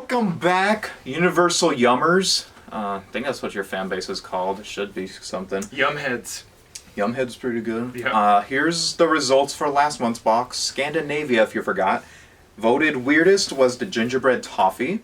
Welcome back, Universal Yummers. I think that's what your fan base is called. It should be something. Yumheads. Yumhead's pretty good. Yeah. Here's the results for last month's box. Scandinavia, if you forgot. Voted weirdest was the gingerbread toffee.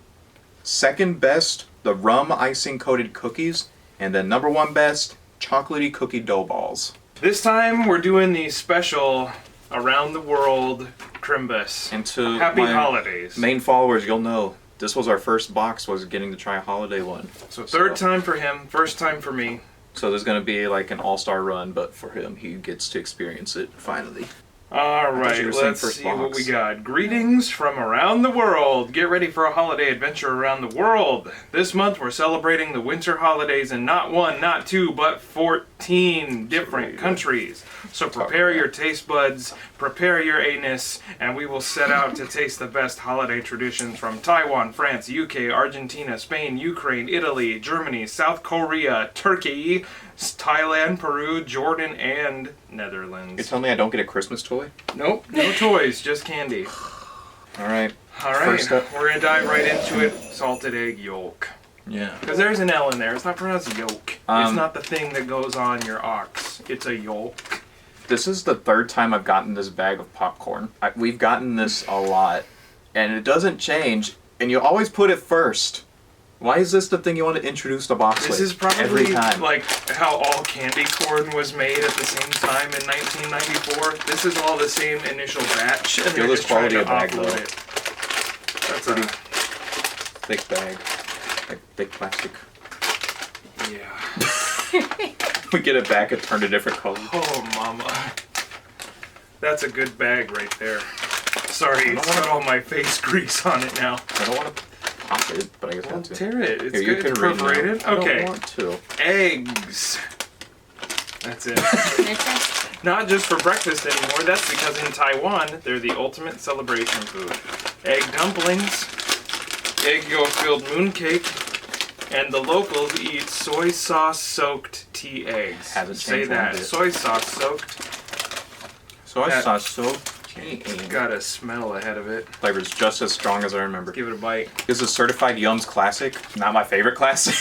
Second best, the rum icing coated cookies. And then number one best, chocolatey cookie dough balls. This time we're doing the special around the world Crimbus. And to Happy my holidays. main followers, you'll know this was our first box, was getting to try a holiday one. So third time for him, first time for me. So there's going to be like an all-star run, but for him, he gets to experience it finally. Alright, let's see what we got. Greetings from around the world. Get ready for a holiday adventure around the world. This month we're celebrating the winter holidays in not one, not two, but 14 different countries. So prepare your taste buds, prepare your anus, and we will set out to taste the best holiday traditions from Taiwan, France, UK, Argentina, Spain, Ukraine, Italy, Germany, South Korea, Turkey, Thailand, Peru, Jordan, and Netherlands. You're telling me I don't get a Christmas toy? Nope, no toys, just candy. Alright. Alright, we're gonna dive right into it. Salted egg yolk. Yeah. Because there's an L in there. It's not pronounced yolk. It's not the thing that goes on your ox. It's a yolk. This is the third time I've gotten this bag of popcorn. We've gotten this a lot, and it doesn't change, and you always put it first. Why is this the thing you want to introduce the box with? This is probably every time? like how all candy corn was made at the same time in 1994. This is all the same initial batch, and Feel they're this just trying quality to of bag, offload though. it. That's Pretty a thick bag. Like thick plastic. yeah. We get it back, it turned a different color. Oh, mama. That's a good bag right there. Sorry, it's got all my face grease on it now. I don't want to pop it, but I guess I Well, have to. tear it. It's Here, you good. can It's read now. perforated. I Okay. don't want to. Eggs. That's it. Not just for breakfast anymore. That's because in Taiwan, they're the ultimate celebration food. Egg dumplings, egg yolk-filled mooncake, and the locals eat soy sauce-soaked tea eggs. Haven't Say changed one that. bit. Soy sauce-soaked. Soy That- sauce so Got a smell ahead of it. flavor's just as strong as I remember. Give it a bite. This is Certified Yums Classic. Not my favorite classic,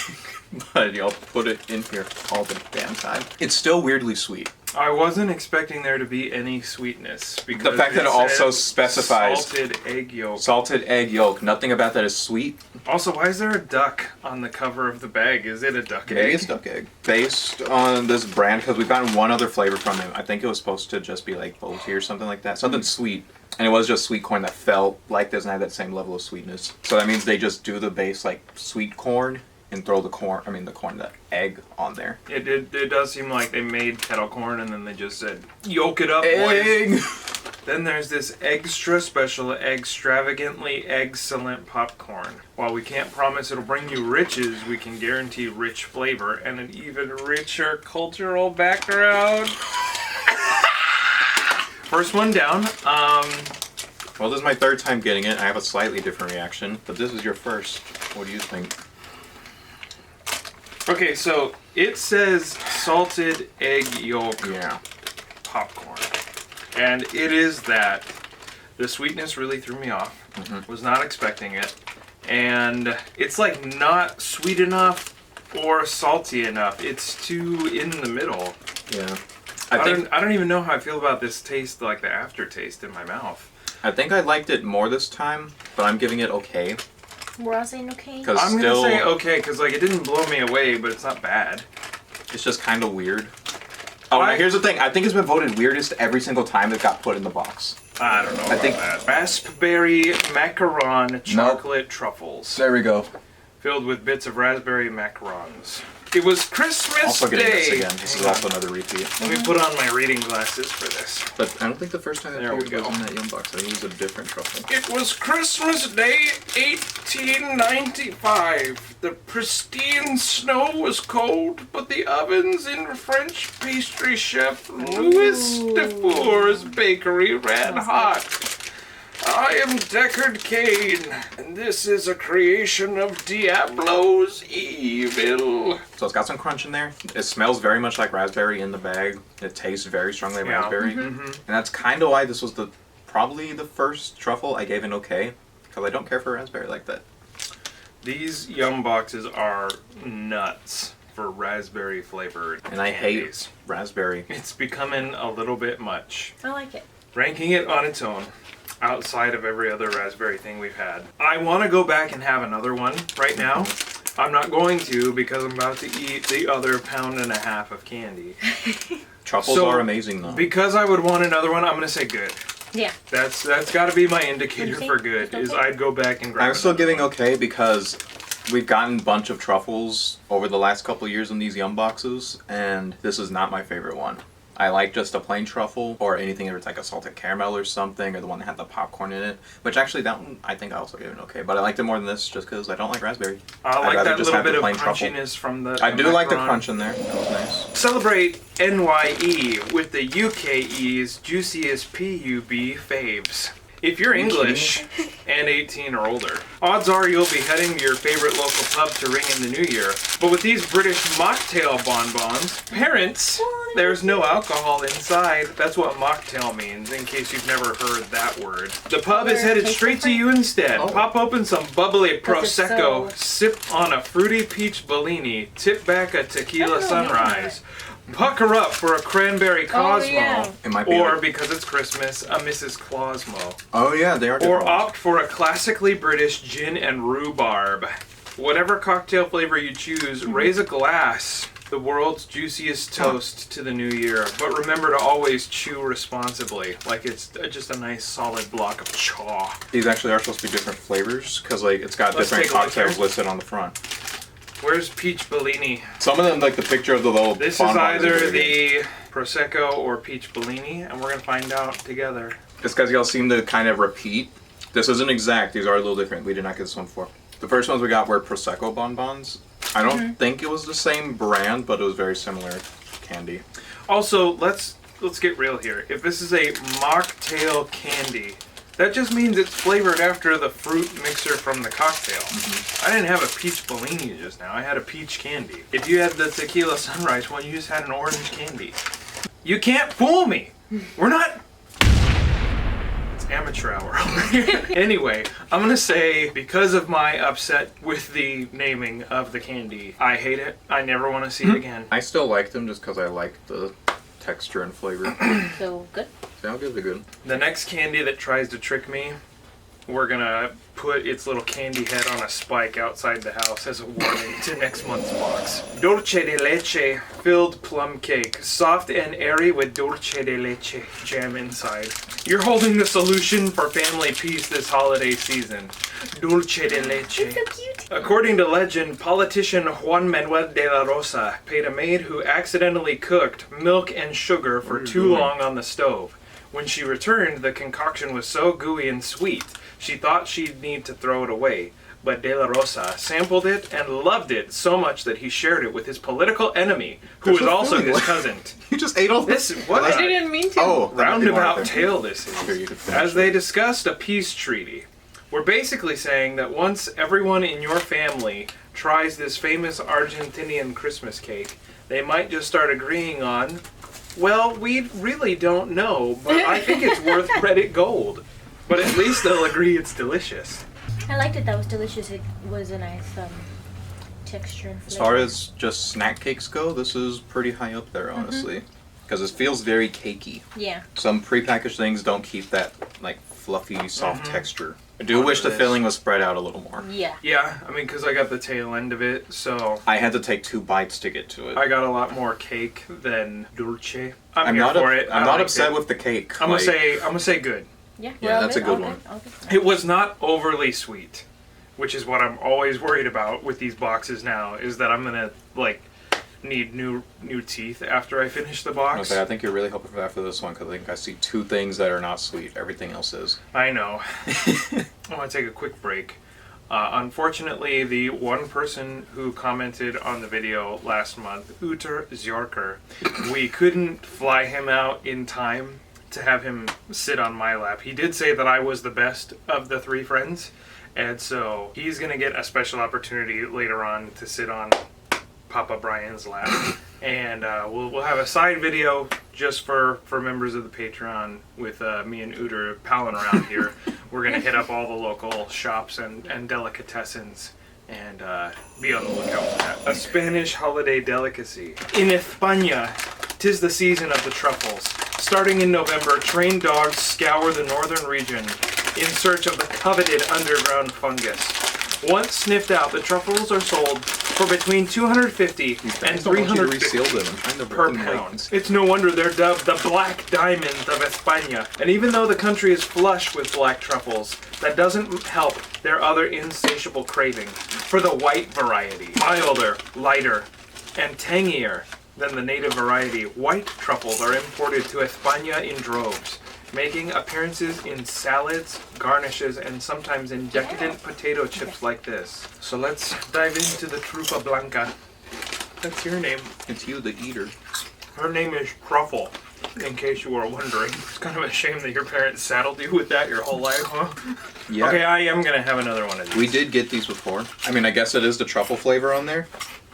but y'all put it in here all the damn time. It's still weirdly sweet. I wasn't expecting there to be any sweetness because The fact that it also says specifies salted egg yolk. salted egg yolk. Nothing about that is sweet. Also, why is there a duck on the cover of the bag? Is it a duck egg? Maybe it's duck egg. Based on this brand, because we've gotten one other flavor from them. I think it was supposed to just be like Bolty or something like that. Something sweet. And it was just sweet corn that felt like doesn't have that same level of sweetness. So that means they just do the base like sweet corn and throw the egg on there. It does seem like they made kettle corn and then they just said, yolk it up, Egg! boys. Then there's this extra special, extravagantly excellent popcorn. While we can't promise it'll bring you riches, we can guarantee rich flavor and an even richer cultural background. First one down. Well, this is my third time getting it. I have a slightly different reaction, but this is your first. What do you think? Okay, so it says salted egg yolk Yeah. popcorn. And it is that. The sweetness really threw me off. Was not expecting it. And it's like not sweet enough or salty enough. It's too in the middle. Yeah. I don't even know how I feel about this taste, like the aftertaste in my mouth. I think I liked it more this time, but I'm giving it okay. We're all saying okay. Because I'm still, gonna say okay, because like it didn't blow me away, but it's not bad. it's just kind of weird. Oh, now here's the thing. I think it's been voted weirdest every single time it got put in the box. I don't know about think- that. Raspberry macaron chocolate truffles. There we go. Filled with bits of raspberry macarons. It was Christmas Also getting Day. this again. This is also another repeat. Let me put on my reading glasses for this. But I don't think the first time that There we appeared was go. in that Yum box. I think it was a different truffle. It was Christmas Day, 1895. The pristine snow was cold, but the ovens in French pastry chef Louis Dufour's bakery ran hot. I am Deckard Cain, and this is a creation of Diablo's evil. So it's got some crunch in there. It smells very much like raspberry in the bag. It tastes very strongly like Yeah. raspberry. And that's kind of why this was probably the first truffle I gave an okay. Because I don't care for raspberry like that. These Yum boxes are nuts for raspberry flavored. And I candies. hate raspberry. It's becoming a little bit much. I like it. Ranking it on its own, outside of every other raspberry thing we've had. I want to go back and have another one right now. I'm not going to because I'm about to eat the other 1.5 pounds of candy. Truffles are amazing though. Because I would want another one, I'm going to say good. Yeah. That's got to be my indicator for good, is I'd go back and grab I'm still giving one. okay because we've gotten a bunch of truffles over the last couple of years in these Yum boxes, and this is not my favorite one. I like just a plain truffle, or anything if it's like a salted caramel or something, or the one that had the popcorn in it. Which actually, that one I think I also gave it okay, but I liked it more than this just because I don't like raspberry. I like that just little have the bit of plain crunchiness truffle. from the I do like the macaron. crunch in there. That was nice. Celebrate NYE with the UKE's juiciest PUB faves. If you're English and 18 or older, odds are you'll be heading to your favorite local pub to ring in the new year. But with these British mocktail bonbons, parents, there's no alcohol inside. That's what mocktail means, in case you've never heard that word. The pub is headed straight to you instead. Oh. Pop open some bubbly Prosecco, so- sip on a fruity peach Bellini, tip back a tequila sunrise. Pucker up for a cranberry Cosmo, yeah. It might be or like- because it's Christmas, a Mrs. Clausmo. Oh yeah, they are Or different. opt for a classically British gin and rhubarb. Whatever cocktail flavor you choose, raise a glass. The world's juiciest toast to the new year. But remember to always chew responsibly, like it's just a nice solid block of chaw. These actually are supposed to be different flavors because like it's got Let's different take a look cocktails here. listed on the front. Where's Peach Bellini? Some of them, like the picture of the little. This is bonbons either very good. the Prosecco or Peach Bellini, and we're gonna find out together. Just because y'all seem to kind of repeat. This isn't exact. These are a little different. We did not get this one before. The first ones we got were Prosecco bonbons. I don't think it was the same brand, but it was very similar candy. Also, let's get real here. If this is a mocktail candy, that just means it's flavored after the fruit mixer from the cocktail. I didn't have a peach Bellini just now. I had a peach candy. If you had the tequila sunrise one, you just had an orange candy. You can't fool me. We're not. It's amateur hour over here. Anyway, I'm gonna say because of my upset with the naming of the candy, I hate it. I never want to see it again. I still like them just because I like the texture and flavor. So good. I'll give it good. The next candy that tries to trick me, we're gonna put its little candy head on a spike outside the house as a warning to next month's box. Dulce de leche filled plum cake, soft and airy with dulce de leche jam inside. You're holding the solution for family peace this holiday season. Dulce de leche. It's so cute. According to legend, politician Juan Manuel de la Rosa paid a maid who accidentally cooked milk and sugar for too long on the stove. When she returned, the concoction was so gooey and sweet, she thought she'd need to throw it away. But De La Rosa sampled it and loved it so much that he shared it with his political enemy, who was also his cousin. You just ate all This what I didn't mean to. Oh, roundabout tale this Here, you is. can finish As they discussed a peace treaty. We're basically saying that once everyone in your family tries this famous Argentinian Christmas cake, they might just start agreeing on, well, we really don't know, but I think it's worth credit gold. But at least they'll agree it's delicious. I liked it. That was delicious. It was a nice texture and flavor. As far as just snack cakes go, this is pretty high up there, honestly. Because it feels very cakey. Yeah. Some prepackaged things don't keep that like fluffy, soft texture. I do Part wish of the this. filling was spread out a little more. Yeah. Yeah, I mean, because I got the tail end of it, so I had to take 2 bites to get to it. I got a lot more cake than dulce. I'm here not for it. I'm I not liked upset it. with the cake. I'm like, gonna say good. Yeah. Yeah, well, that's a good all one. all good. It was not overly sweet, which is what I'm always worried about with these boxes now, is that I'm gonna like need new teeth after I finish the box. I think you're really hoping for that for this one because I think I see 2 things that are not sweet. Everything else is. I know. I want to take a quick break. Unfortunately, the one person who commented on the video last month, Uter Zjorker, we couldn't fly him out in time to have him sit on my lap. He did say that I was the best of the 3 friends, and so he's going to get a special opportunity later on to sit on Papa Brian's lap. And we'll have a side video just for members of the Patreon with me and Uter palling around here. We're going to hit up all the local shops and delicatessens And be on the lookout for that. A Spanish holiday delicacy. In España, 'tis the season of the truffles. Starting in November, trained dogs scour the northern region in search of the coveted underground fungus. Once sniffed out, the truffles are sold for between $250 and $350 per pound. It's no wonder they're dubbed the Black Diamonds of España. And even though the country is flush with black truffles, that doesn't help their other insatiable craving for the white variety. Milder, lighter, and tangier than the native variety, white truffles are imported to España in droves, making appearances in salads, garnishes, and sometimes in decadent potato chips like this. So let's dive into the Trufa Blanca. That's your name. It's you, the eater. Her name is Truffle, in case you were wondering. It's kind of a shame that your parents saddled you with that your whole life, huh? Yeah. Okay, I am going to have another one of these. We did get these before. I mean, I guess it is the truffle flavor on there.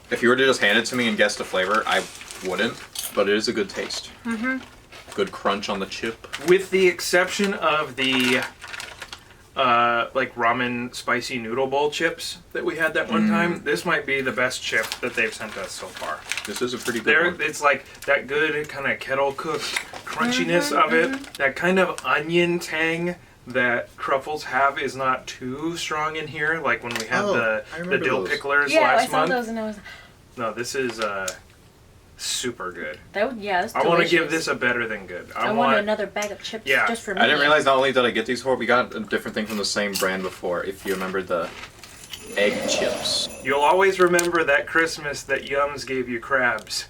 If you were to just hand it to me and guess the flavor, I wouldn't. But it is a good taste. Mm-hmm. Good crunch on the chip. With the exception of the like ramen spicy noodle bowl chips that we had that one time, this might be the best chip that they've sent us so far. This is a pretty good one. It's like that good kind of kettle cooked crunchiness of it. That kind of onion tang that truffles have is not too strong in here. Like when we had the dill picklers last month. Yeah, I saw those and I was... No, this is super good. That's delicious. I want to give this a better than good. I want another bag of chips just for me. I didn't realize not only did I get these before, we got a different thing from the same brand before. If you remember the egg chips. You'll always remember that Christmas that Yums gave you crabs.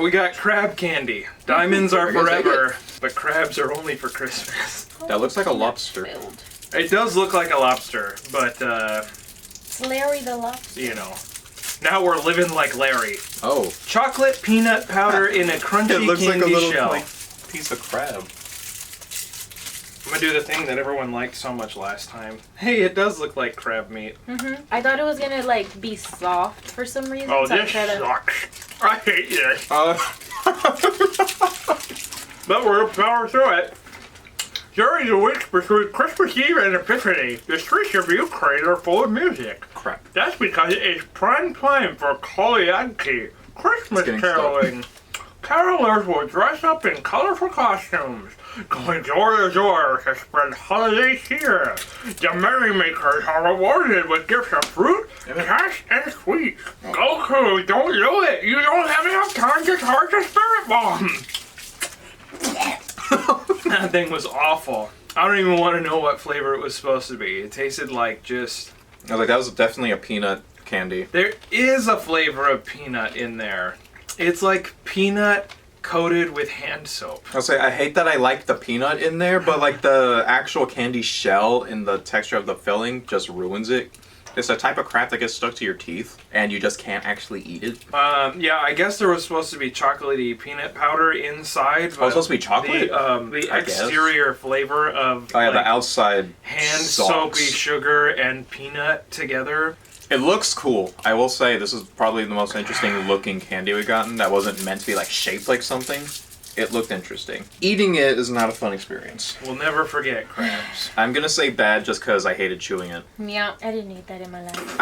We got crab candy. Diamonds are forever, but crabs are only for Christmas. That looks like a lobster. It does look like a lobster, but it's Larry the lobster. You know. Now we're living like Larry. Oh. Chocolate peanut powder in a crunchy it looks candy like a little shell. Piece of crab. I'm gonna do the thing that everyone liked so much last time. Hey, it does look like crab meat. I thought it was gonna like be soft for some reason. Oh, so this sucks. I hate this. But we'll power through it. During the weeks between Christmas Eve and Epiphany, the streets of Ukraine are full of music. Crap. That's because it is prime time for Kolyanki, Christmas caroling. Carolers will dress up in colorful costumes, going door to door to spread holiday cheer. The merrymakers are rewarded with gifts of fruit, cash, and sweets. Goku, don't do it! You don't have enough time to charge a spirit bomb! That thing was awful. I don't even want to know what flavor it was supposed to be. It tasted like just... I was like, that was definitely a peanut candy. There is a flavor of peanut in there. It's like peanut coated with hand soap. I'll say, I hate that I like the peanut in there, but like the actual candy shell and the texture of the filling just ruins it. It's a type of crap that gets stuck to your teeth, and you just can't actually eat it. Yeah, I guess there was supposed to be chocolatey peanut powder inside. But oh, it's supposed to be chocolate? The exterior flavor of the outside hand soapy sugar and peanut together. It looks cool. I will say this is probably the most interesting looking candy we've gotten that wasn't meant to be like shaped like something. It looked interesting. Eating it is not a fun experience. We'll never forget crabs. I'm gonna say bad just because I hated chewing it. Yeah, I didn't eat that in my life.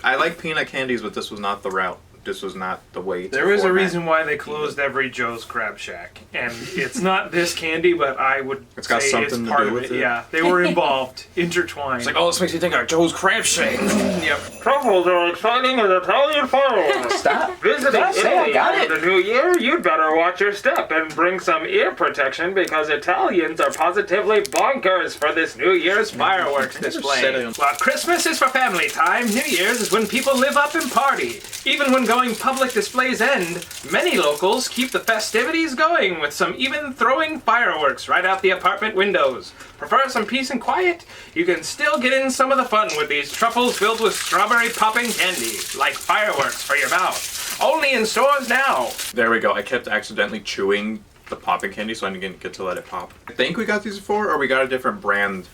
I like peanut candies, but this was not the route. This was not the way to There is a reason why they closed every Joe's Crab Shack. And it's not this candy, but I would it's got say something it's part to do of with it. it. Yeah, they were involved, intertwined. It's like, oh, this makes me think of Joe's Crab Shack. Yep. Truffles are exciting as Italian fireworks. Stop. Visiting Italy got for the new year, you'd better watch your step and bring some ear protection because Italians are positively bonkers for this New Year's fireworks display. While Christmas is for family time, New Year's is when people live up and party. Even when going public displays end, many locals keep the festivities going with some even throwing fireworks right out the apartment windows. Prefer some peace and quiet? You can still get in some of the fun with these truffles filled with strawberry popping candy, like fireworks for your mouth. Only in stores now. There we go. I kept accidentally chewing the popping candy, so I didn't get to let it pop. I think we got these before, or we got a different brand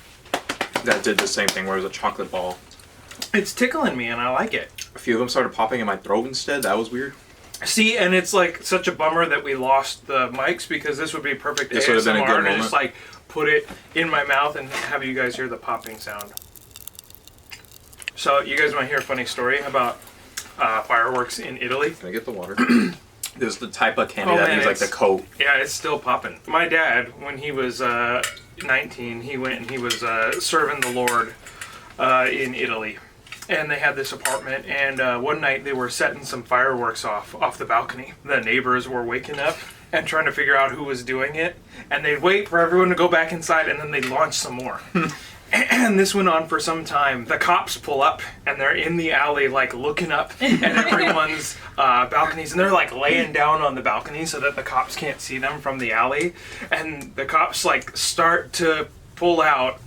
that did the same thing, where it was a chocolate ball. It's tickling me, and I like it. A few of them started popping in my throat instead. That was weird. See, and it's like such a bummer that we lost the mics because this would be perfect this would have been a good ASMR to moment. just like put it in my mouth and have you guys hear the popping sound. So you guys want to hear a funny story about fireworks in Italy? Can I get the water? This is the type of candy Oh, that man, leaves like the it's- coat. Yeah, it's still popping. My dad, when he was 19, he went and he was serving the Lord in Italy. And they had this apartment, and one night they were setting some fireworks off the balcony. The neighbors were waking up and trying to figure out who was doing it. And they'd wait for everyone to go back inside, and then they'd launch some more. And this went on for some time. The cops pull up, and they're in the alley, like, looking up at everyone's balconies. And they're, like, laying down on the balcony so that the cops can't see them from the alley. And the cops, like, start to pull out.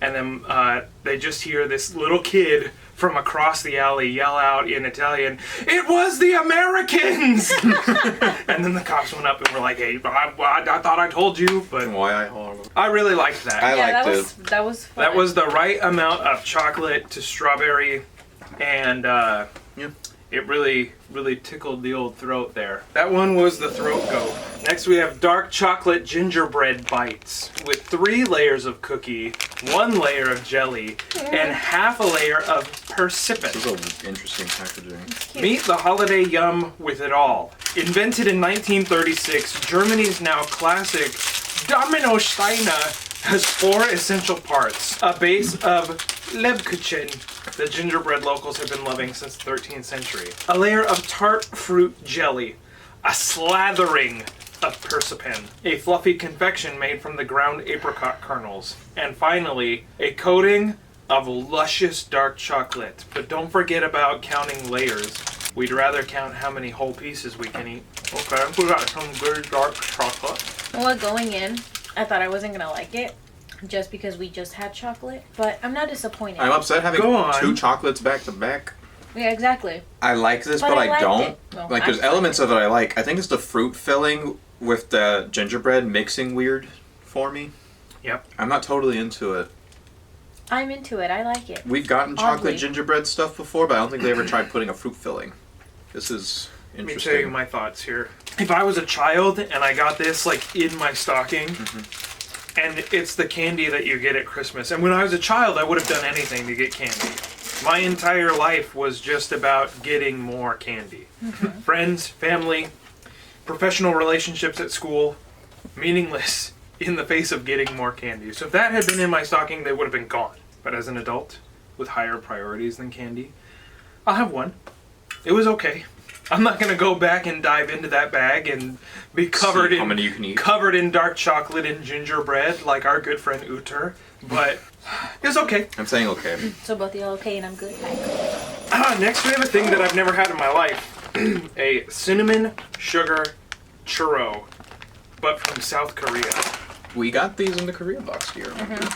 And then they just hear this little kid from across the alley yell out in Italian, "It was the Americans!" And then the cops went up and were like, "Hey, I thought I told you," but Why I really liked that. I liked that it. was fun. That was the right amount of chocolate to strawberry, and it really tickled the old throat there. That one was the throat goat. Next we have dark chocolate gingerbread bites with 3 layers of cookie, 1 layer of jelly, and half a layer of persimmon. This is an interesting packaging. Meet the holiday yum with it all. Invented in 1936, Germany's now classic Domino Steiner has 4 essential parts. A base of Lebkuchen, the gingerbread locals have been loving since the 13th century. A layer of tart fruit jelly. A slathering of persimmon. A fluffy confection made from the ground apricot kernels. And finally, a coating of luscious dark chocolate. But don't forget about counting layers. We'd rather count how many whole pieces we can eat. Okay, we got some good dark chocolate. Well, going in, I thought I wasn't gonna like it, just because we just had chocolate. But I'm not disappointed. I'm upset having Go on. 2 chocolates back to back. Yeah, exactly. I like this, But but I I liked don't. it. Well, Like, I there's liked elements it. of it I like. I think it's the fruit filling with the gingerbread mixing weird for me. Yep. I'm not totally into it. I'm into it. I like it. We've gotten chocolate Oddly. gingerbread stuff before, but I don't think they ever tried putting a fruit filling. This is Let me interesting. tell you my thoughts here. If I was a child and I got this like in my stocking, and it's the candy that you get at Christmas, and when I was a child I would have done anything to get candy. My entire life was just about getting more candy. Friends, family, professional relationships at school, meaningless in the face of getting more candy. So if that had been in my stocking, they would have been gone. But as an adult with higher priorities than candy, I'll have one. It was okay. I'm not gonna go back and dive into that bag and be covered See how many you can eat. covered in dark chocolate and gingerbread like our good friend Uter, but it was okay. I'm saying okay. So both of y'all okay, and I'm good. Next we have a thing that I've never had in my life. A cinnamon sugar churro, but from South Korea. We got these in the Korea box here.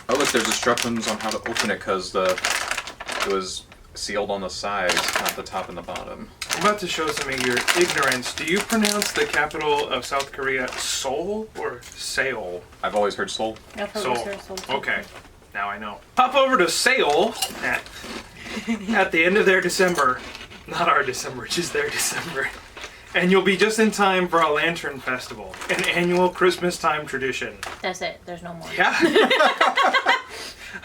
Oh, look, there's instructions on how to open it because it was sealed on the sides, not the top and the bottom. I'm about to show some of your ignorance. Do you pronounce the capital of South Korea Seoul or Seoul? I've always heard Seoul. I've heard Seoul. we serve Seoul too. Okay, now I know. Hop over to Seoul at the end of their December. Not our December, just their December. And you'll be just in time for a lantern festival, an annual Christmas time tradition. That's it. There's no more. Yeah.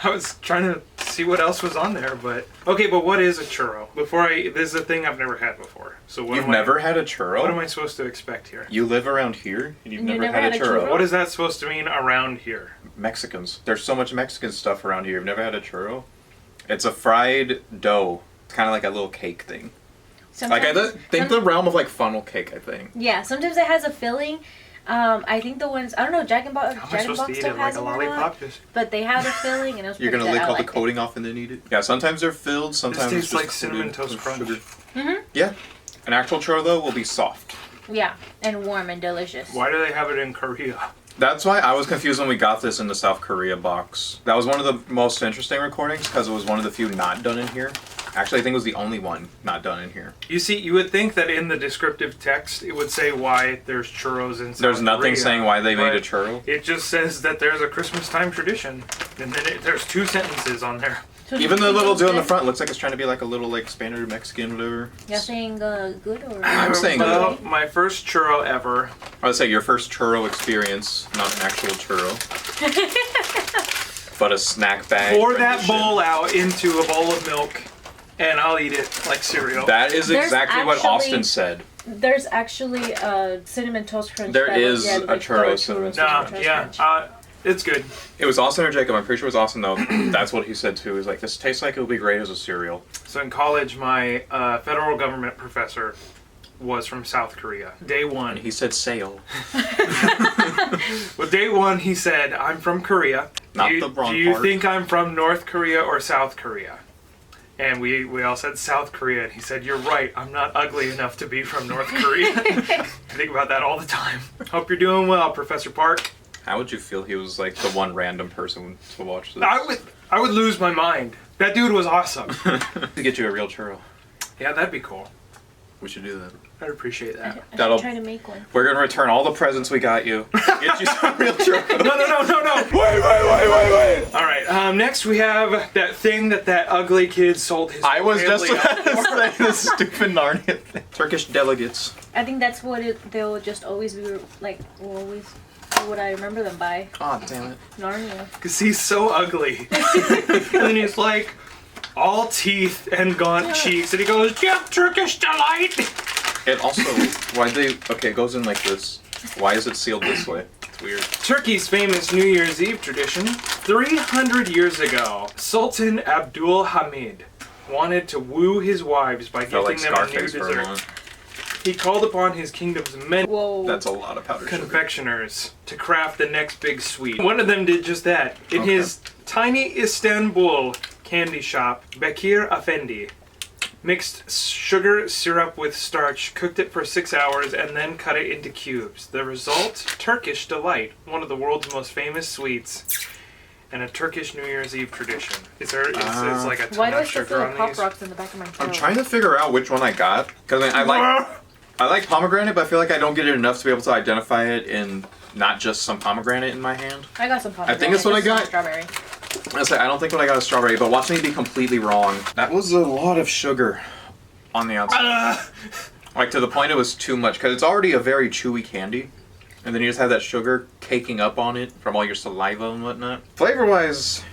I was trying to see what else was on there, but okay. But what is a churro? This is a thing I've never had before. So what You've am never had a What am churro? I supposed to expect here? You live around here and you've And you never never had a had a churro? churro? What is that supposed to mean around here? Mexicans. There's so much Mexican stuff around here. You've never had a churro? It's a fried dough. It's kind of like a little cake thing. Like think the realm of like funnel cake. I think. Yeah, sometimes it has a filling. I think the ones, I don't know, Dragon Ball How am I supposed to eat still it like has a them or not, lollipop? Just but they had a filling and it was You're pretty gonna good. lick I all the liked it. coating off and then eat it. Yeah, sometimes they're filled. Sometimes tastes it's just like Cinnamon coated Toast with Crunch. sugar. Mm-hmm. Yeah, an actual churro though will be soft. Yeah, and warm and delicious. why do they have it in Korea? That's why I was confused when we got this in the South Korea box. That was one of the most interesting recordings because it was one of the few not done in here. Actually, I think it was the only one not done in here. You see, you would think that in the descriptive text it would say why there's churros in South There's nothing Korea, saying why they made a but churro. It just says that there's a Christmas time tradition, and then there's 2 sentences on there. So Even the you little think dude on the good? front looks like it's trying to be like a little like Spaniard, Mexican, whatever. You're saying good or? I'm saying well, good. my first churro ever. I would say your first churro experience, not an actual churro, but a snack bag. Pour that rendition. bowl out into a bowl of milk and I'll eat it like cereal. That is There's exactly what actually- Austin said. There's actually a cinnamon toast crunch. There that was- is yeah, a like churro butter cinnamon toast Nah, crunch. yeah, it's good. It was Austin or Jacob. I'm pretty sure it was Austin though. That's what he said too. He's like, this tastes like it would be great as a cereal. So in college, my federal government professor was from South Korea. Day one. And he said sale. Well, day one, he said, I'm from Korea. Not do you, the wrong Do you part. think I'm from North Korea or South Korea? And we all said South Korea. And he said, you're right. I'm not ugly enough to be from North Korea. I think about that all the time. Hope you're doing well, Professor Park. How would you feel he was like the one random person to watch this? I would lose my mind. That dude was awesome. To get you a real churro. Yeah, that'd be cool. We should do that. I'd appreciate that. I That'll- should try to make one. We're gonna return all the presents we got you. Get you some real churro. No. Wait. All right. Next, we have that thing that ugly kid sold his. I was just family about up to for. say the stupid Narnia thing. Turkish delegates. I think that's what they'll just always be like. Always, what I remember them by. Oh damn it. Narnia. Because he's so ugly. And then he's like, all teeth and gaunt cheeks, and he goes, "Yep, Turkish delight." And also, why they? Okay, it goes in like this. Why is it sealed this way? It's weird. Turkey's famous New Year's Eve tradition. 300 years ago, Sultan Abdul Hamid wanted to woo his wives by Felt gifting like them a new Scarface for a dessert. moment. He called upon his kingdom's many Whoa. That's a lot of powdered sugar. confectioners to craft the next big sweet. One of them did just that. In Okay. his tiny Istanbul candy shop, Bekir Effendi mixed sugar syrup with starch, cooked it for 6 hours, and then cut it into cubes. The result? Turkish delight, one of the world's most famous sweets, and a Turkish New Year's Eve tradition. It's like a Why ton do I of still sugar feel on Pop these. Rocks in the back of my throat? I'm trying to figure out which one I got because I like pomegranate, but I feel like I don't get it enough to be able to identify it in not just some pomegranate in my hand. I got some pomegranate. think that's what I just some got. Strawberry. I don't think what I got is strawberry, but watch me be completely wrong. That was a lot of sugar on the outside. Like to the point it was too much because it's already a very chewy candy. And then you just have that sugar caking up on it from all your saliva and whatnot. Flavor-wise,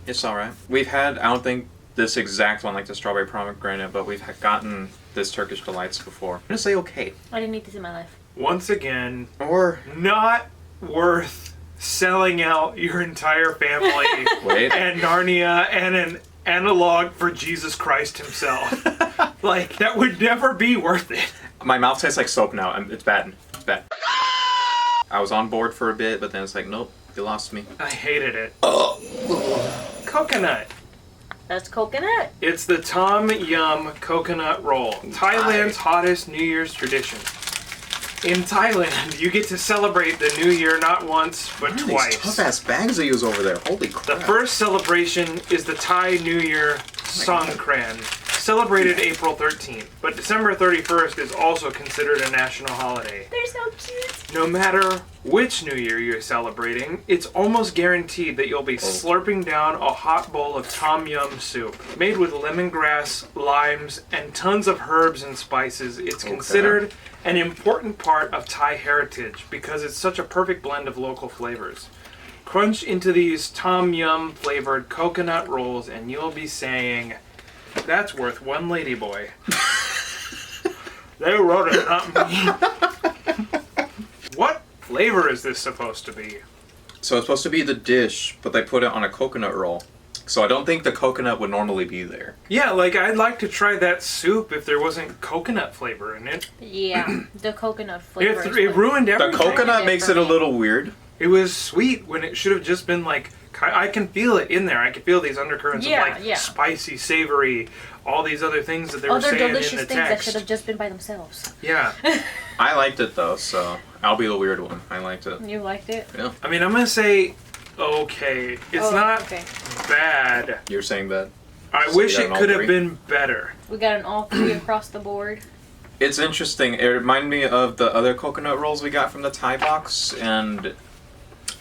it's alright. We've had, I don't think this exact one like the strawberry pomegranate, but we've gotten this Turkish Delights before. I'm gonna say okay. I didn't eat this in my life. Once again, Or, not worth selling out your entire family wait. and Narnia and an analog for Jesus Christ himself. Like, that would never be worth it. My mouth tastes like soap now. It's bad. It's bad. I was on board for a bit, but then it's like, nope, you lost me. I hated it. Coconut. That's coconut. It's the Tom Yum coconut roll, Thailand's hottest New Year's tradition. In Thailand, you get to celebrate the New Year not once, but twice. Tough ass bags they use over there. Holy The crap. first celebration is the Thai New Year Songkran, celebrated April 13th, but December 31st is also considered a national holiday. They're so cute. No matter which New Year you're celebrating, it's almost guaranteed that you'll be slurping down a hot bowl of tom yum soup. Made with lemongrass, limes, and tons of herbs and spices, it's considered an important part of Thai heritage because it's such a perfect blend of local flavors. Crunch into these tom yum flavored coconut rolls and you'll be saying, "That's worth one ladyboy." They wrote it, not me. What flavor is this supposed to be? So it's supposed to be the dish, but they put it on a coconut roll. So I don't think the coconut would normally be there. Yeah, like I'd like to try that soup if there wasn't coconut flavor in it. Yeah, the coconut flavor. is It what- ruined The everything. coconut it makes for it a me. little weird. It was sweet when it should have just been like, I can feel it in there. I can feel these undercurrents Yeah, of like yeah. spicy, savory, all these other things that they were Other saying in delicious the things that text. should have just been by themselves. Yeah. I liked it though, so I'll be the weird one. I liked it. You liked it? I mean, I'm going to say okay. It's not Okay. bad. You're saying that? I So wish you got it an all could have three? been better. We got an all three across the board. It's interesting. It reminded me of the other coconut rolls we got from the Thai box, and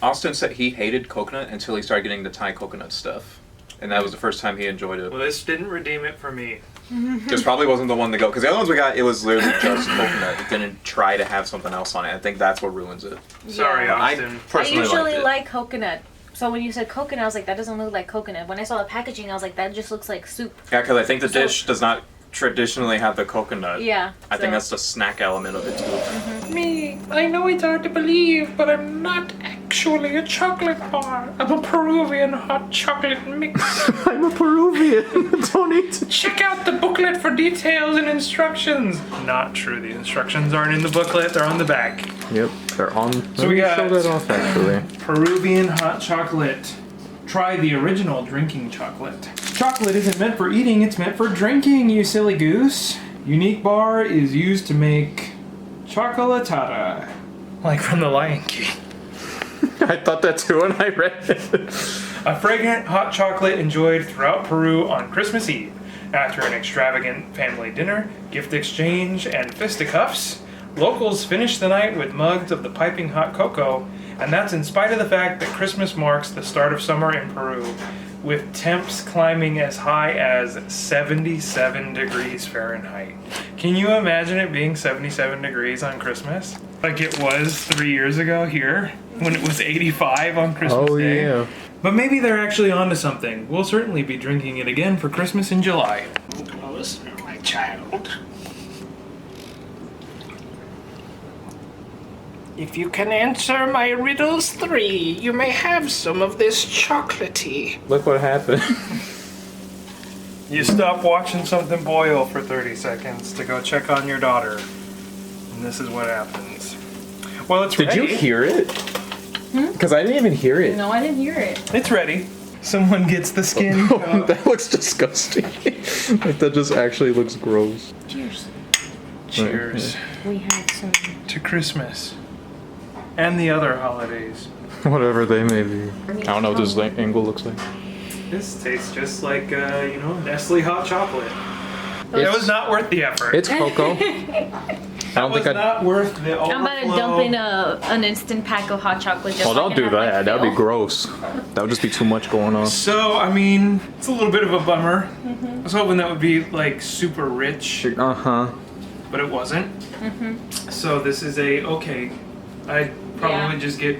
Austin said he hated coconut until he started getting the Thai coconut stuff. And that was the first time he enjoyed it. Well, this didn't redeem it for me. This probably wasn't the one to go, because the other ones we got, it was literally just coconut. It didn't try to have something else on it. I think that's what ruins it. Sorry, Yeah. Austin. I I personally usually liked it. like coconut So when you said coconut, I was like, that doesn't look like coconut. When I saw the packaging, I was like, that just looks like soup. Yeah, because I think the dish does not traditionally have the coconut. Yeah. I think that's the snack element of it too. Mm-hmm. Me, I know it's hard to believe, but I'm not actually a chocolate bar. I'm a Peruvian hot chocolate mix. I'm a Peruvian. Don't need to. Check out the booklet for details and instructions. Not true. The instructions aren't in the booklet. They're on the back. Yep, they're on. So we got show that off actually. Peruvian hot chocolate. Try the original drinking chocolate. Chocolate isn't meant for eating, it's meant for drinking, you silly goose. Unique bar is used to make chocolatada. Like from the Lion King. I thought that too when I read it. A fragrant hot chocolate enjoyed throughout Peru on Christmas Eve. After an extravagant family dinner, gift exchange, and fisticuffs, locals finished the night with mugs of the piping hot cocoa, and that's in spite of the fact that Christmas marks the start of summer in Peru, with temps climbing as high as 77 degrees Fahrenheit. Can you imagine it being 77 degrees on Christmas? Like it was 3 years ago here, when it was 85 on Christmas Day. Yeah. But maybe they're actually onto something. We'll certainly be drinking it again for Christmas in July. Close, my child. If you can answer my riddles 3, you may have some of this chocolatey. Look what happened. You stop watching something boil for 30 seconds to go check on your daughter. And this is what happens. Well, it's ready. Did you hear it? Because I didn't even hear it. No, I didn't hear it. It's ready. Someone gets the skin. That looks disgusting. Like that just actually looks gross. Cheers. Cheers We had some. to Christmas. And the other holidays. Whatever they may be. I don't know what this angle looks like. This tastes just like, Nestle hot chocolate. It was not worth the effort. It's cocoa. I don't think I'd. Not worth the overflow. I'm about to dump in an instant pack of hot chocolate. Just Well, so I don't can do have my that. That would be fill. gross. That would just be too much going on. So, I mean, it's a little bit of a bummer. I was hoping that would be, like, super rich, Uh huh. but it wasn't. So this is okay. I'd probably just get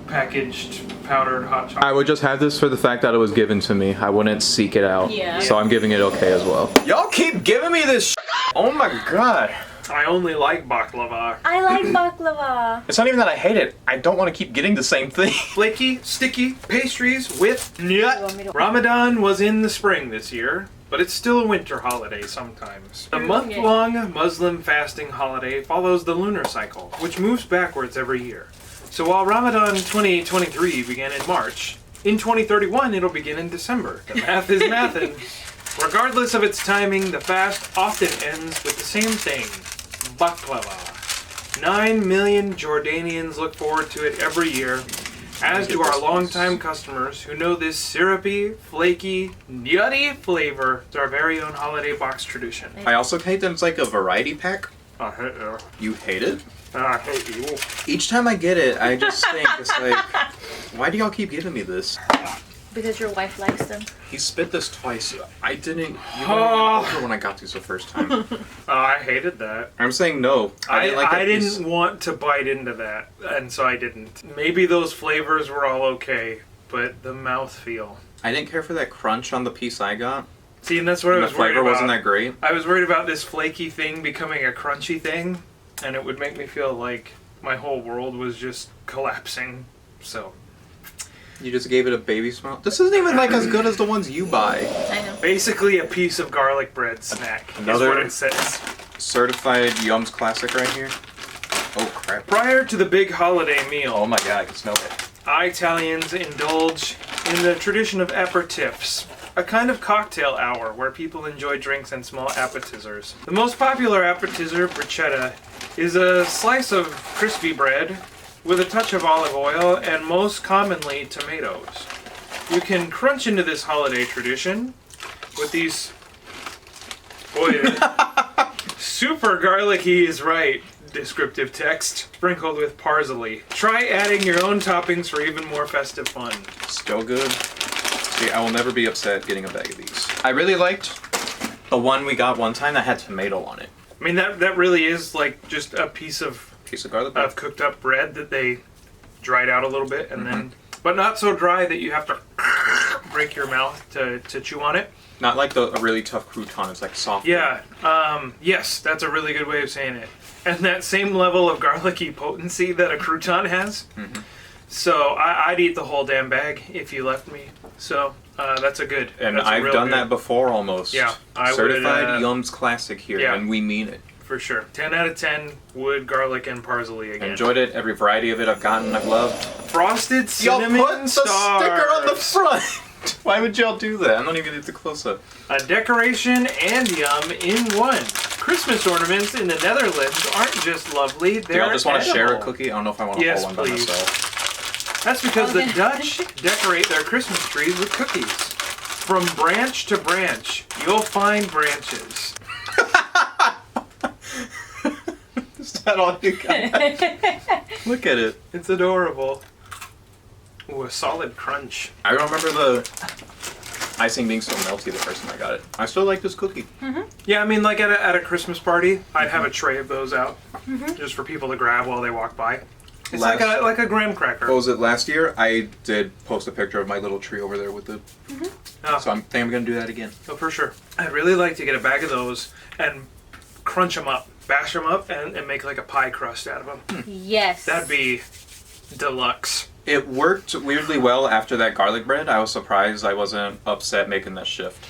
packaged powdered hot chocolate. I would just have this for the fact that it was given to me. I wouldn't seek it out. Yeah. So I'm giving it okay as well. Y'all keep giving me this. Oh my god. I only like baklava. I like baklava. It's not even that I hate it. I don't want to keep getting the same thing. Flaky, sticky pastries with You want me nut. to- Ramadan was in the spring this year, but it's still a winter holiday sometimes. The month-long Muslim fasting holiday follows the lunar cycle, which moves backwards every year. So while Ramadan 2023 began in March, in 2031 it'll begin in December. The math is mathin'. Regardless of its timing, the fast often ends with the same thing, baklava. 9 million Jordanians look forward to it every year, as do our longtime customers who know this syrupy, flaky, nutty flavor is our very own holiday box tradition. I also hate that it's like a variety pack. I hate you. You hate it? I hate you. Each time I get it, I just think it's like, why do y'all keep giving me this? Because your wife likes them. He spit this twice. I didn't. You weren't even over when I got these the first time. Oh, I hated that. I'm saying no. I didn't like that piece. didn't want to bite into that, and so I didn't. Maybe those flavors were all okay, but the mouthfeel. I didn't care for that crunch on the piece I got. See, and that's what And I the was worried flavor about. wasn't that great. I was worried about this flaky thing becoming a crunchy thing, and it would make me feel like my whole world was just collapsing. So, You just gave it a baby smell. This isn't even like as good as the ones you buy. I know. basically a piece of garlic bread snack Another- is what it says. Certified Yum's Classic right here. Oh crap. Prior to the big holiday meal, Oh my god, I can smell it. Italians indulge in the tradition of aperitifs, a kind of cocktail hour where people enjoy drinks and small appetizers. The most popular appetizer, bruschetta, is a slice of crispy bread with a touch of olive oil and most commonly tomatoes. You can crunch into this holiday tradition with these... Boy, super garlicky is right. Descriptive text sprinkled with parsley. Try adding your own toppings for even more festive fun. Still good. See, I will never be upset getting a bag of these. I really liked the one we got one time that had tomato on it. I mean, that really is like just a piece of Piece of garlic bread. cooked up bread that they dried out a little bit and then but not so dry that you have to break your mouth to chew on it. Not like a really tough crouton. It's like soft. Yeah. Yes, that's a really good way of saying it. And that same level of garlicky potency that a crouton has. Mm-hmm. So I'd eat the whole damn bag if you left me. So that's a good. And that's I've done that before almost. Yeah. Certified Yums Classic here, yeah. and we mean it. For sure. 10 out of 10 wood, garlic, and parsley again. Enjoyed it. Every variety of it I've gotten, I've loved. Frosted cinnamon stars. Sticker on the front. Why would y'all do that? I'm not even at the close-up. A decoration and yum in one. Christmas ornaments in the Netherlands aren't just lovely, they're Do y'all just want to share a edible. cookie? I don't know if I want to hold one by Please. myself. That's because the Dutch decorate their Christmas trees with cookies. From branch to branch, you'll find branches. Is that all you got? Look at it. It's adorable. Ooh, a solid crunch. I remember the icing being so melty the first time I got it. I still like this cookie. Mm-hmm. Yeah, I mean, like at a Christmas party, I'd have a tray of those out just for people to grab while they walk by. It's like a graham cracker. What was it, last year? I did post a picture of my little tree over there with the... Oh. So I think I'm going to do that again. Oh, for sure. I'd really like to get a bag of those and crunch them up, bash them up, and make like a pie crust out of them. Yes. That'd be deluxe. It worked weirdly well after that garlic bread. I was surprised I wasn't upset making that shift.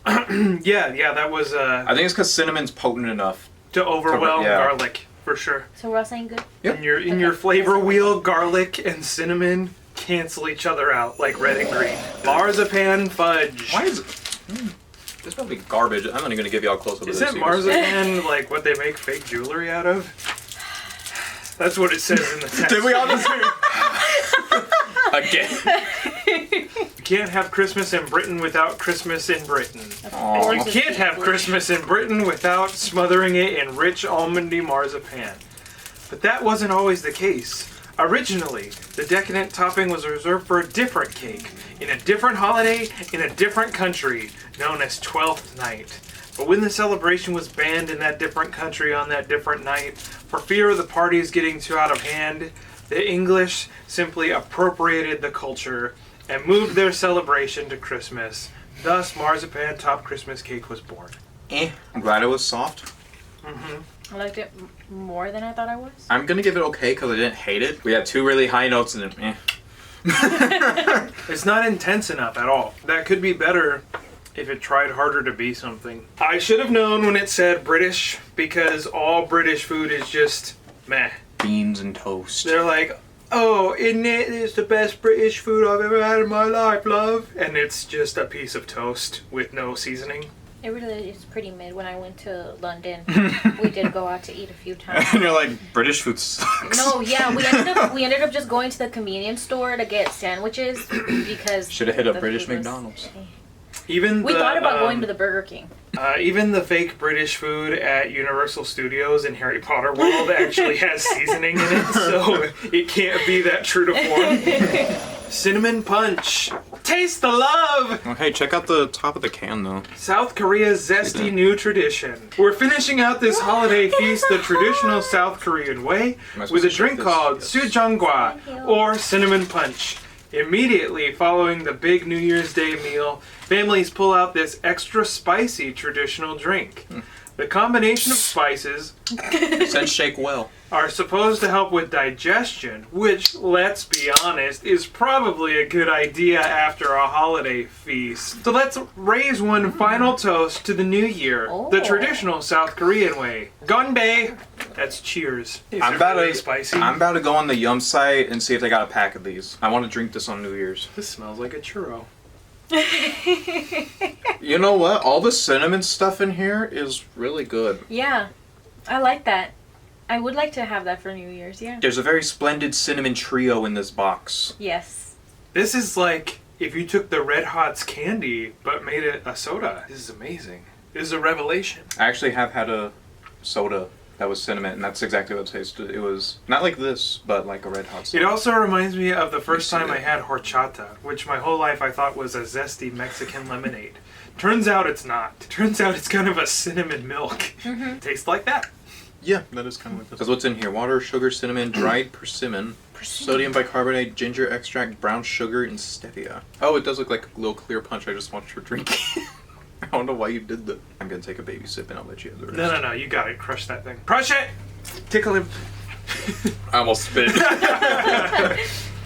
Yeah, that was I think it's because cinnamon's potent enough. to overwhelm Yeah. garlic, for sure. So we're all saying good? Yep. In your flavor wheel, garlic and cinnamon cancel each other out like red and green. Marzipan fudge. Why is it... This probably garbage. I'm not even going to give y'all a close up. Isn't marzipan like what they make fake jewelry out of? That's what it says in the text. Did we all just... Again. You can't have Christmas in Britain without Christmas in Britain. Aw. You can't have Christmas in Britain without smothering it in rich almondy marzipan. But that wasn't always the case. Originally, the decadent topping was reserved for a different cake, in a different holiday, in a different country, known as Twelfth Night. But when the celebration was banned in that different country on that different night, for fear of the parties getting too out of hand, the English simply appropriated the culture and moved their celebration to Christmas. Thus, marzipan-topped Christmas cake was born. I'm glad it was soft. I liked it more than I thought I was. I'm going to give it okay because I didn't hate it. We had two really high notes and then It's not intense enough at all. That could be better if it tried harder to be something. I should have known when it said British, because all British food is just meh. Beans and toast. They're like, oh, isn't it? It's the best British food I've ever had in my life, love. And it's just a piece of toast with no seasoning. It really is pretty mid. When I went to London, we did go out to eat a few times. And you're like, British food sucks. No, yeah, we ended up just going to the convenience store to get sandwiches because Should have hit up the British food was- McDonald's. Even We thought about going to the Burger King. Even the fake British food at Universal Studios in Harry Potter World actually has seasoning in it, so it can't be that true to form. Cinnamon punch. Taste the love! Oh, hey, check out the top of the can, though. South Korea's zesty new tradition. We're finishing out this holiday feast the traditional South Korean way Am I supposed with a to drink check this? called Yes. sujangwa, or cinnamon punch. Immediately following the big New Year's Day meal, families pull out this extra spicy traditional drink. The combination of spices Said shake well. are supposed to help with digestion, which, let's be honest, is probably a good idea after a holiday feast. So let's raise one final toast to the new year, the Oh. traditional South Korean way. Gonbae! That's cheers. Is I'm it about really to spicy? I'm about to go on the Yum site and see if they got a pack of these. I want to drink this on New Year's. This smells like a churro. You know what? All the cinnamon stuff in here is really good. Yeah, I like that. I would like to have that for New Year's, yeah. There's a very splendid cinnamon trio in this box. Yes. This is like if you took the Red Hots candy but made it a soda. This is amazing. This is a revelation. I actually have had a soda that was cinnamon, and that's exactly what it tasted. It was not like this, but like a Red Hot It soda. also reminds me of the first You see time I it. had horchata, which my whole life I thought was a zesty Mexican lemonade. Turns out it's not. Turns out it's kind of a cinnamon milk. Tastes like that. Yeah, that is kind of like this. Because what's in here? Water, sugar, cinnamon, dried persimmon, Sodium bicarbonate, ginger extract, brown sugar, and stevia. Oh, it does look like a little clear punch. I just watched her drink. I don't know why you did that. I'm gonna take a baby sip and I'll let you have the rest. No, you got it. Crush that thing. Crush it! Tickle him. I almost spit.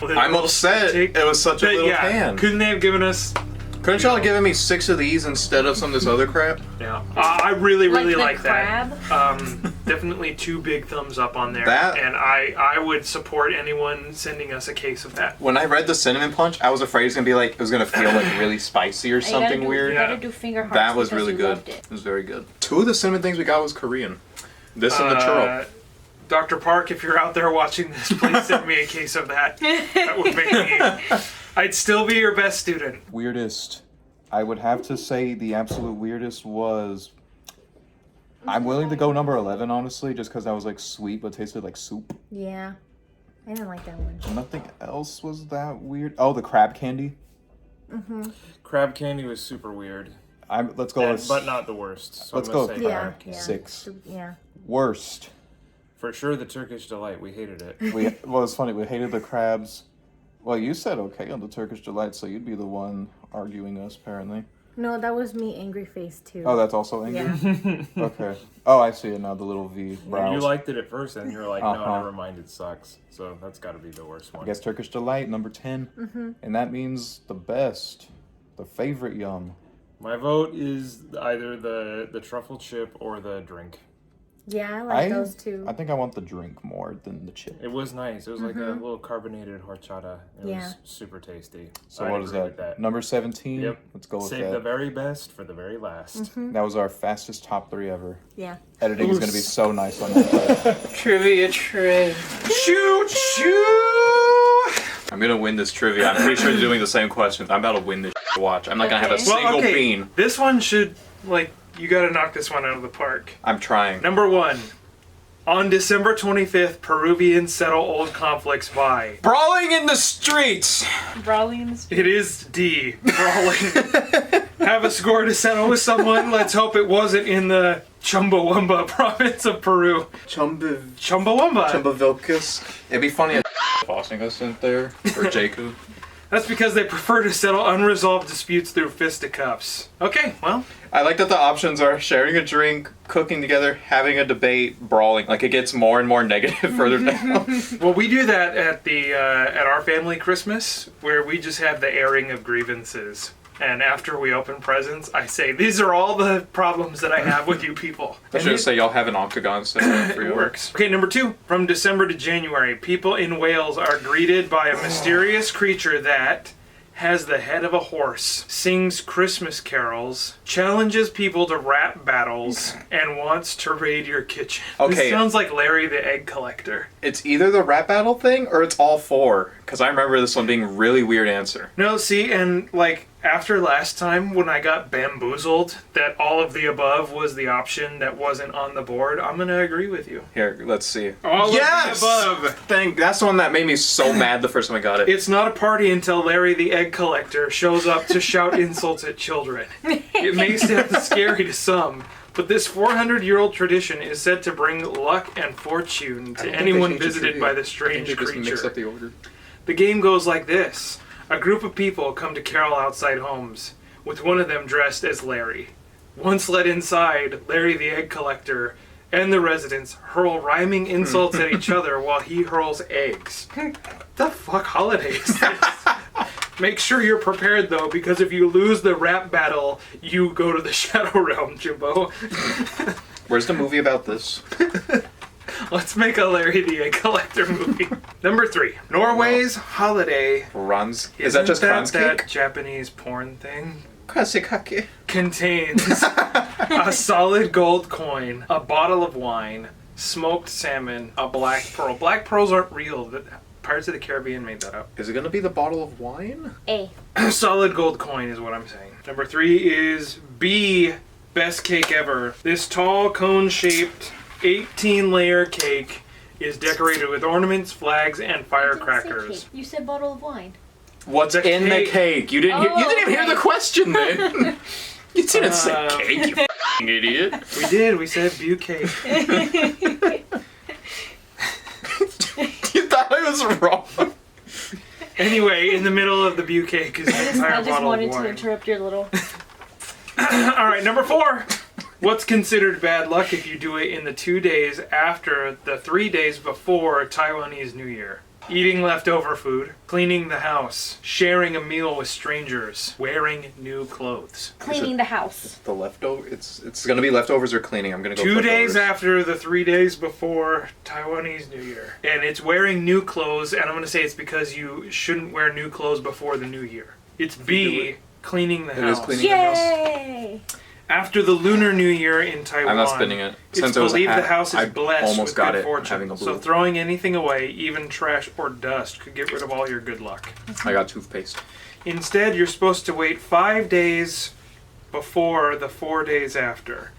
I'm upset. It was such a little can. Couldn't they have given us... Couldn't y'all have given me 6 of these instead of some of this other crap? Yeah. I really Like like crab? that. Definitely 2 big thumbs up on there. That- And I would support anyone sending us a case of that. When I read the cinnamon punch, I was afraid it was gonna be like, it was gonna feel like really spicy or something weird. You gotta do finger hearts. That was because really you good. loved it. It was very good. 2 of the cinnamon things we got was Korean. This and the churro. Dr. Park, if you're out there watching this, please send me a case of that. That would make me... I'd still be your best student. Weirdest. I would have to say the absolute weirdest was... I'm willing to go number 11, honestly, just because that was like sweet but tasted like soup. Yeah. I didn't like that one. Nothing else was that weird. Oh, the crab candy. Crab candy was super weird, Let's go with... but not the worst. So Let's I'm go gonna with say crab. Yeah. 6. Yeah. Worst. For sure, the Turkish delight. We hated it. Well, it's funny. We hated the crabs. Well, you said okay on the Turkish delight, so you'd be the one arguing us, apparently. No, that was me, angry face too. Oh, that's also angry? Yeah. Okay. Oh, I see it now, the little V brows. You liked it at first, and you're like, no, Uh-huh. never mind, it sucks. So that's got to be the worst one. I guess Turkish delight, number 10. And that means the best, the favorite yum. My vote is either the truffle chip or the drink. Yeah, I like those two. I think I want the drink more than the chip. It was nice. It was like a little carbonated horchata. It was super tasty. So I'd what is agree that? with Number 17? Yep. Let's go with Save the that. very best for the very last. That was our fastest top 3 ever. Yeah. Editing is going to be so nice on that. Trivia tray. Choo choo! I'm going to win this trivia. I'm pretty sure they're doing the same questions. I'm about to win this watch. I'm not going to have a Okay. single bean. This one should, you gotta knock this one out of the park. I'm trying. Number 1. On December 25th, Peruvians settle old conflicts by... Brawling in the streets! Brawling in the street. It is D. Brawling. Have a score to settle with someone. Let's hope it wasn't in the Chumbawamba province of Peru. Chumbawamba. Vilcus. It'd be funny if Fossing us in there, or Jacob. That's because they prefer to settle unresolved disputes through fisticuffs. Okay, well... I like that the options are sharing a drink, cooking together, having a debate, brawling. Like, it gets more and more negative further down. Well, we do that at the at our family Christmas, where we just have the airing of grievances. And after we open presents, I say, these are all the problems that I have with you people. I should say y'all have an octagon set up for It you. works. Okay, number 2. From December to January, people in Wales are greeted by a mysterious creature that has the head of a horse, sings Christmas carols, challenges people to rap battles, and wants to raid your kitchen. Okay. This sounds like Larry the Egg Collector. It's either the rap battle thing, or it's all 4. Because I remember this one being a really weird answer. No, see, and after last time when I got bamboozled that all of the above was the option that wasn't on the board, I'm gonna agree with you. Here, let's see. All of the above. That's the one that made me so mad the first time I got it. It's not a party until Larry the Egg Collector shows up to shout insults at children. It may sound scary to some, but this 400-year-old tradition is said to bring luck and fortune to anyone visited by the strange creature. Mix up the order. The game goes like this. A group of people come to carol outside homes, with one of them dressed as Larry. Once let inside, Larry the Egg Collector and the residents hurl rhyming insults at each other while he hurls eggs. The fuck holiday is this? Make sure you're prepared though, because if you lose the rap battle, you go to the Shadow Realm, Jimbo. Where's the movie about this? Let's make a Larry the Egg Collector movie. Number 3. Norway's holiday. Franz? Is that just Franz that cake? Japanese porn thing? Kasekake. Contains a solid gold coin, a bottle of wine, smoked salmon, a black pearl. Black pearls aren't real. Pirates of the Caribbean made that up. Is it gonna be the bottle of wine? A. Solid gold coin is what I'm saying. Number 3 is B. Best cake ever. This tall cone-shaped 18-layer cake is decorated with ornaments, flags, and firecrackers. You said bottle of wine. What's The in the cake. cake? You didn't even hear the question then. You didn't say cake, you f***ing idiot. We did. We said Butte cake. You thought I was wrong. Anyway, in the middle of the beer cake is an entire I just bottle wanted of wine. to interrupt your little. All right, number 4. What's considered bad luck if you do it in the 2 days after the 3 days before Taiwanese New Year? Eating leftover food, cleaning the house, sharing a meal with strangers, wearing new clothes. Cleaning the house. The leftover. It's gonna be leftovers or cleaning. I'm gonna go. 2 leftovers. days after the 3 days before Taiwanese New Year. And it's wearing new clothes, and I'm going to say it's because you shouldn't wear new clothes before the new year. It's B, cleaning the It is house. cleaning the house. Yay! After the Lunar New Year in Taiwan, I'm not spinning it. it's Since it was a believed hat, the house is I blessed almost with got good it, fortune. having a So blue. throwing anything away, even trash or dust, could get rid of all your good luck. I got toothpaste. Instead, you're supposed to wait 5 days before the 4 days after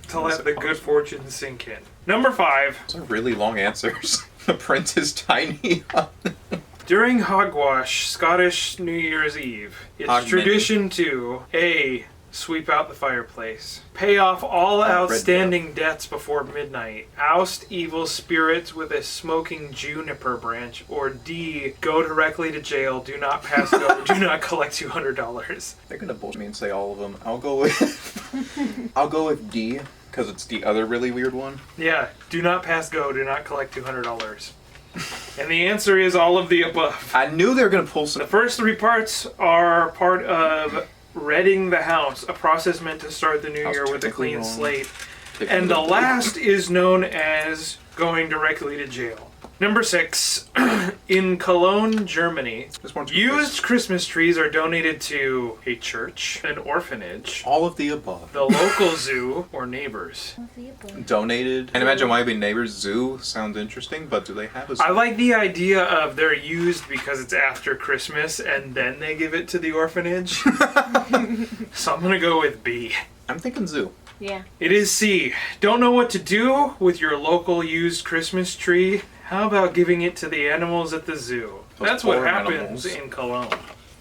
to let the good fortune sink in. Number 5. Those are really long answers. The print is tiny. During hogwash, Scottish New Year's Eve, it's Hogmanay. tradition to A. Sweep out the fireplace. Pay off all outstanding debts before midnight. Oust evil spirits with a smoking juniper branch. Or D. Go directly to jail. Do not pass go. Do not collect $200. They're gonna bullshit me and say all of them. I'll go with D because it's the other really weird one. Yeah. Do not pass go. Do not collect $200. And the answer is all of the above. I knew they were gonna pull The some. first 3 parts are part of redding the house, a process meant to start the new I was year with a technically clean wrong. slate. Picking And the the last is known as going directly to jail. Number 6, in Cologne, Germany, This one's used Christmas trees are donated to a church, an orphanage, all of the above. the local zoo, or neighbors. Donated. And imagine why it'd be neighbors zoo sounds interesting, but do they have a zoo? I like the idea of they're used because it's after Christmas and then they give it to the orphanage. So I'm gonna go with B. I'm thinking zoo. Yeah. It is C. Don't know what to do with your local used Christmas tree? How about giving it to the animals at the zoo? Those That's what poor happens animals. in Cologne.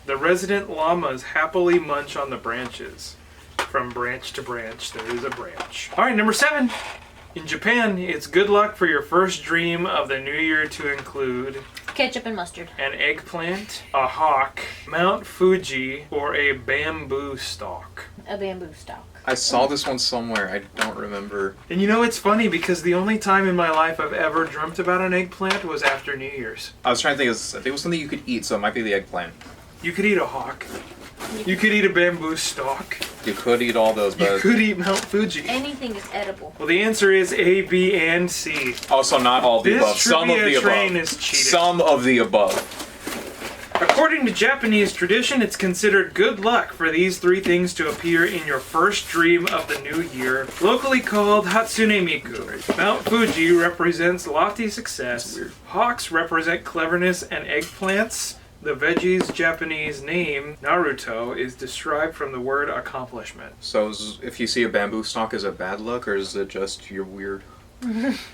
The resident llamas happily munch on the branches. From branch to branch, there is a branch. All right, number 7. In Japan, it's good luck for your first dream of the new year to include Ketchup and mustard. an eggplant, a hawk, Mount Fuji, or a bamboo stalk. A bamboo stalk. I saw this one somewhere. I don't remember. And you know, it's funny because the only time in my life I've ever dreamt about an eggplant was after New Year's. I was trying to think. I think it was something you could eat, so it might be the eggplant. You could eat a hawk. You could eat a bamboo stalk. You could eat all those, You but could eat Mount Fuji. Anything is edible. Well, the answer is A, B, and C. also not all of the This above. Some of trivia the train above. is cheating. Some of the above. According to Japanese tradition, it's considered good luck for these 3 things to appear in your first dream of the new year, locally called Hatsune Miku. Mount Fuji represents lofty success. That's weird. Hawks represent cleverness and eggplants. The veggie's Japanese name, Naruto, is described from the word accomplishment. So if you see a bamboo stalk, is it bad luck or is it just you're weird?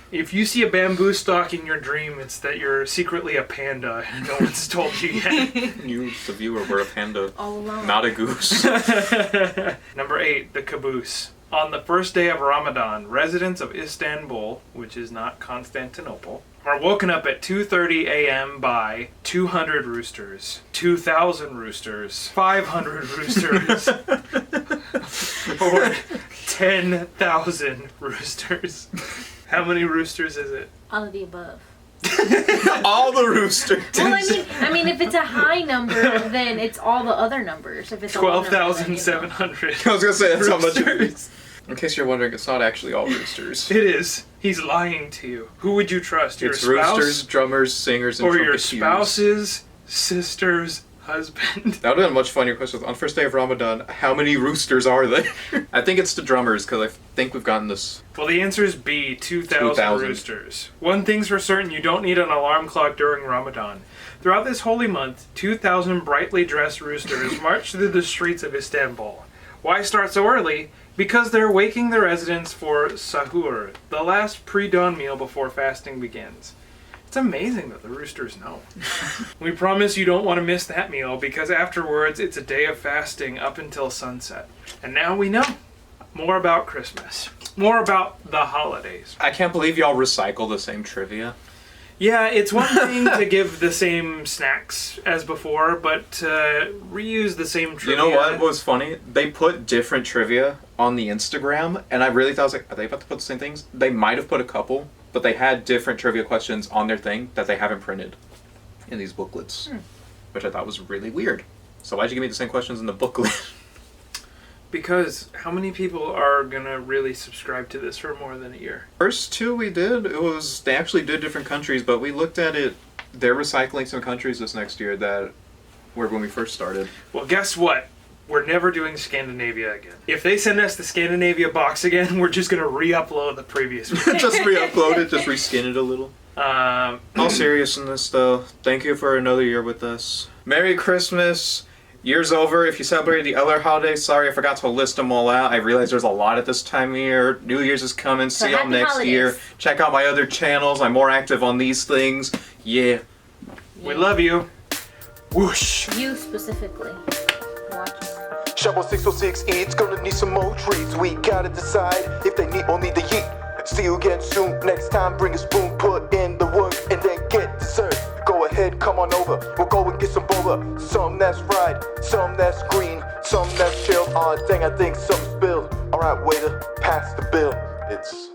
If you see a bamboo stalk in your dream, it's that you're secretly a panda and no one's told you yet. You, the viewer, were a panda, All alone. not a goose. Number 8, the caboose. On the first day of Ramadan, residents of Istanbul, which is not Constantinople, are woken up at 2:30 a.m. by 200 roosters, 2,000 roosters, 500 roosters, or 10,000 roosters. How many roosters is it? All of the above. All the roosters. Well, I mean, if it's a high number, then it's all the other numbers. If it's a low number, then, 12,700. I was gonna say that's how much it roosters. is. In case you're wondering, it's not actually all roosters. It is. He's lying to you. Who would you trust? Your It's spouse? roosters, drummers, singers, and Or your trumpeters. spouse's sister's husband? That would have been a much funnier question. On first day of Ramadan, how many roosters are there? I think it's the drummers, because I think we've gotten this. Well, the answer is B, 2,000 2,000. roosters. One thing's for certain, you don't need an alarm clock during Ramadan. Throughout this holy month, 2,000 brightly dressed roosters march through the streets of Istanbul. Why start so early? Because they're waking the residents for sahur, the last pre-dawn meal before fasting begins. It's amazing that the roosters know. We promise you don't want to miss that meal because afterwards it's a day of fasting up until sunset. And now we know more about Christmas. More about the holidays. I can't believe y'all recycle the same trivia. Yeah, it's one thing to give the same snacks as before, but to reuse the same trivia. You know what was funny? They put different trivia on the Instagram, and I really thought, I was like, are they about to put the same things? They might have put a couple, but they had different trivia questions on their thing that they haven't printed in these booklets, which I thought was really weird. So why'd you give me the same questions in the booklet? Because how many people are gonna really subscribe to this for more than a year? First two we did, they actually did different countries, but we looked at it, they're recycling some countries this next year that were when we first started. Well, guess what? We're never doing Scandinavia again. If they send us the Scandinavia box again, we're just gonna re-upload the previous one. Just re-upload it, just reskin it a little. All seriousness though, thank you for another year with us. Merry Christmas. Year's over. If you celebrated the other holidays, sorry I forgot to list them all out. I realize there's a lot at this time of year. New Year's is coming. So See y'all happy next holidays. year. Check out my other channels. I'm more active on these things. Yeah. We love you. Whoosh. You specifically. Watching. Shyboy 606, it's gonna need some more treats. We gotta decide if they need or need the yeet. See you again soon. Next time, bring a spoon, put in the work, and then get dessert. Go ahead, come on over. We'll go and get some boba. Some that's fried, some that's green, some that's chilled. Aw, dang, I think something spilled. Alright, waiter, pass the bill. It's